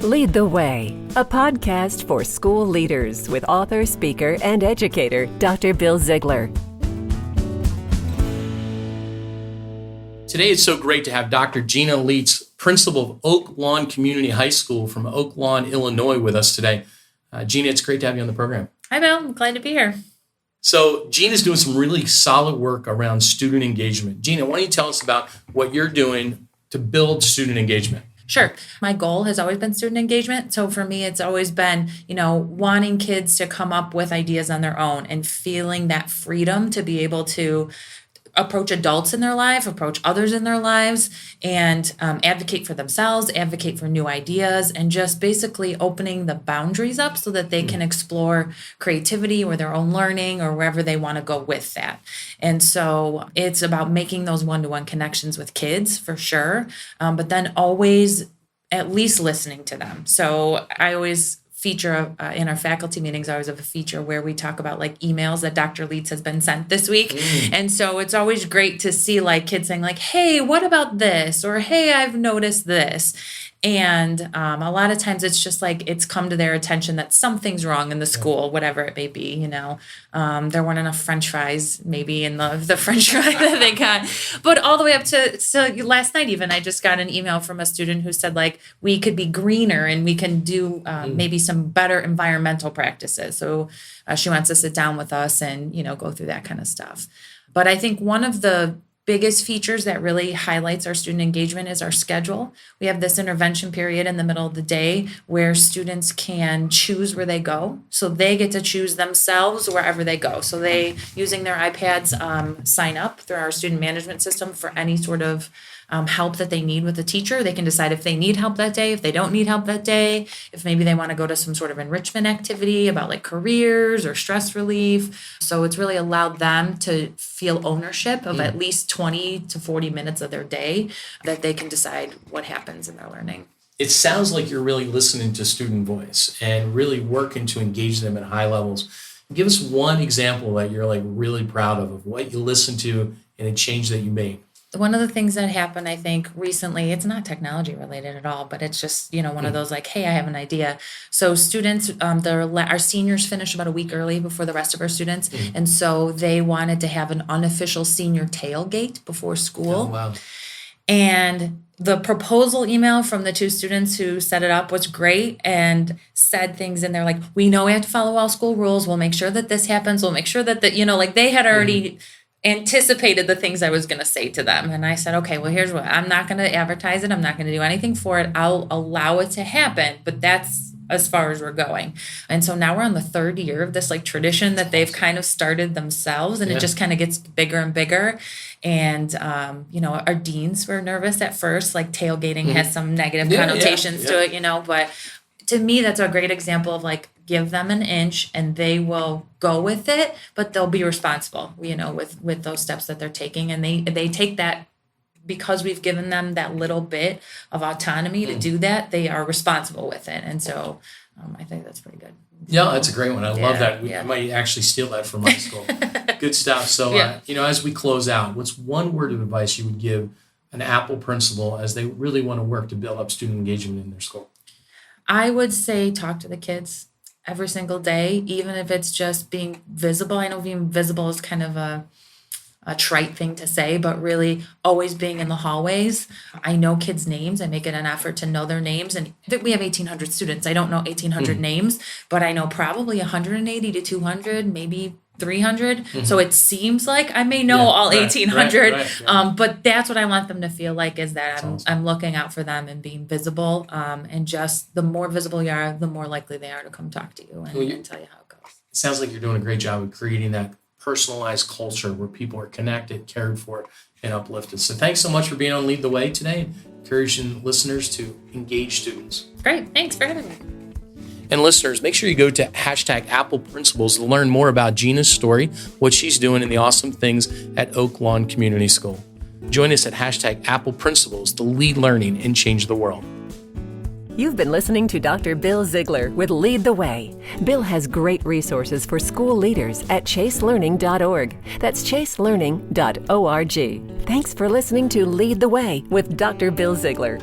Lead the Way, a podcast for school leaders with author, speaker, and educator, Dr. Bill Ziegler. Today it's so great to have Dr. Gina Lietz, principal of Oak Lawn Community High School from Oak Lawn, Illinois, with us today. Gina, it's great to have you on the program. Hi, Bill. I'm glad to be here. So Gina's doing some really solid work around student engagement. Gina, why don't you tell us about what you're doing to build student engagement? Sure. My goal has always been student engagement. So for me, it's always been, wanting kids to come up with ideas on their own and feeling that freedom to be able to approach adults in their life, approach others in their lives, and advocate for themselves, advocate for new ideas, and just basically opening the boundaries up so that they can explore creativity or their own learning or wherever they want to go with that. And so it's about making those one-to-one connections with kids for sure, but then always at least listening to them. So I always feature in our faculty meetings, I always have a feature where we talk about like emails that Dr. Lietz has been sent this week. And so it's always great to see like kids saying like, hey, what about this? Or, hey, I've noticed this. And a lot of times it's just like it's come to their attention that something's wrong in the school, whatever it may be, there weren't enough French fries maybe in the French fry that they got. But all the way up to last night even, I just got an email from a student who said like we could be greener and we can do maybe some better environmental practices. So she wants to sit down with us and, go through that kind of stuff. But I think one of the biggest features that really highlights our student engagement is our schedule. We have this intervention period in the middle of the day where students can choose where they go. So they get to choose themselves wherever they go. So they, using their iPads, sign up through our student management system for any sort of help that they need with the teacher. They can decide if they need help that day, if they don't need help that day, if maybe they want to go to some sort of enrichment activity about like careers or stress relief. So it's really allowed them to feel ownership of at least 20 to 40 minutes of their day that they can decide what happens in their learning. It sounds like you're really listening to student voice and really working to engage them at high levels. Give us one example that you're like really proud of what you listened to and a change that you made. One of the things that happened, I think, recently, it's not technology related at all, but it's just, one of those like, hey, I have an idea. So students, our seniors finish about a week early before the rest of our students. And so they wanted to have an unofficial senior tailgate before school. Oh, wow. And the proposal email from the two students who set it up was great and said things in there like, we know we have to follow all school rules. We'll make sure that this happens. We'll make sure that, they had already anticipated the things I was going to say to them. And I said, okay, well, here's what, I'm not going to advertise it. I'm not going to do anything for it. I'll allow it to happen, but that's as far as we're going. And so now we're on the third year of this like tradition that they've kind of started themselves, and it just kind of gets bigger and bigger. And, our deans were nervous at first, like tailgating has some negative connotations to it, but to me, that's a great example of like, give them an inch and they will go with it, but they'll be responsible, with those steps that they're taking. And they take that because we've given them that little bit of autonomy to do that. They are responsible with it. And so I think that's pretty good. Yeah, that's a great one. I love that. I might actually steal that from my school. Good stuff. So, as we close out, what's one word of advice you would give an Apple principal as they really want to work to build up student engagement in their school? I would say talk to the kids every single day, even if it's just being visible. I know being visible is kind of a trite thing to say, but really always being in the hallways. I know kids' names. I make it an effort to know their names. And I think we have 1,800 students. I don't know 1,800 names, but I know probably 180 to 200, maybe 300. So it seems like I may know all 1,800, but that's what I want them to feel like, is that I'm looking out for them and being visible. And just the more visible you are, the more likely they are to come talk to you and tell you how it goes. It sounds like you're doing a great job of creating that personalized culture where people are connected, cared for, and uplifted. So thanks so much for being on Lead the Way today, encouraging listeners to engage students. Great. Thanks for having me. And listeners, make sure you go to #ApplePrinciples to learn more about Gina's story, what she's doing, and the awesome things at Oak Lawn Community School. Join us at #ApplePrinciples to lead learning and change the world. You've been listening to Dr. Bill Ziegler with Lead the Way. Bill has great resources for school leaders at chaselearning.org. That's chaselearning.org. Thanks for listening to Lead the Way with Dr. Bill Ziegler.